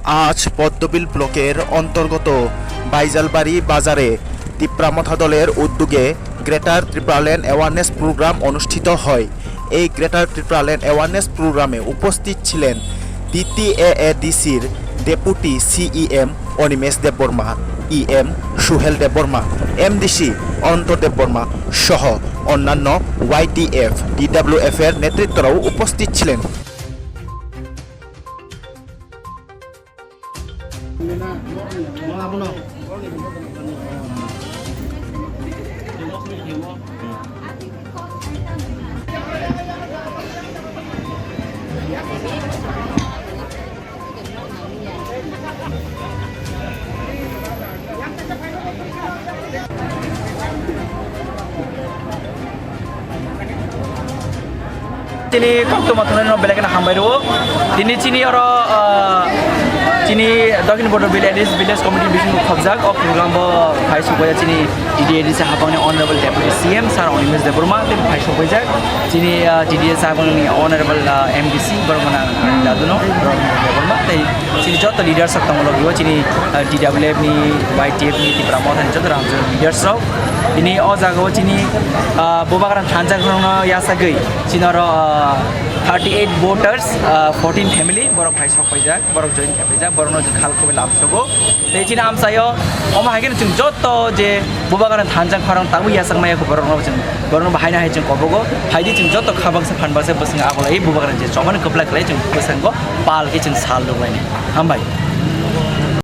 আজ পদ্মবিল ব্লকের অন্তর্গত বাইজালবাড়ি বাজারে তিপ্রামথা দলের উদ্যোগে গ্রেটার ত্রিপুরাল্যান্ড অ্যাওয়ারনেস প্রোগ্রাম অনুষ্ঠিত হয়। এই গ্রেটার ত্রিপুরাল্যান্ড অ্যাওয়ারনেস প্রোগ্রামে উপস্থিত ছিলেন DTAADCর deputy CEM Animesh Debbarma, EM Suhel Debbarma, MDC Ananta Debbarma সহ অন্যান্য YTF DWF এর নেতৃত্বরাও উপস্থিত ছিলেন। Sini waktu matunan no belakan hambairo, ini sini sini dokin border village community vision khobjak of program bo phai soboya sini DDA sa habang ni honorable deputy CM sir Onimesh Deborma tin phai sobojak sini DDA sa habang ni honorable MDC Bormana Daduno Deborma tai sini joto leaders sa tangolo biwa sini DWF ni YTF ni Tipramotha ni joto ramjo leaders rao ini o jaga sini bobakaran thanjak rongno yasa gei sinaro 38 voters 14 family borok phai sokpaijak borok join khapijak borno jeng khal khobe lamsogo tei china amsayo oma hagen jeng joto je bobakaran thanjak kharang tabu yasang maya ko borno jeng borno bahaina hai jeng kobogo haidi jeng joto khabang se phanbase basing agolai bobakaran je choman kopla klai jeng basango pal ke jeng sal logai ni hambai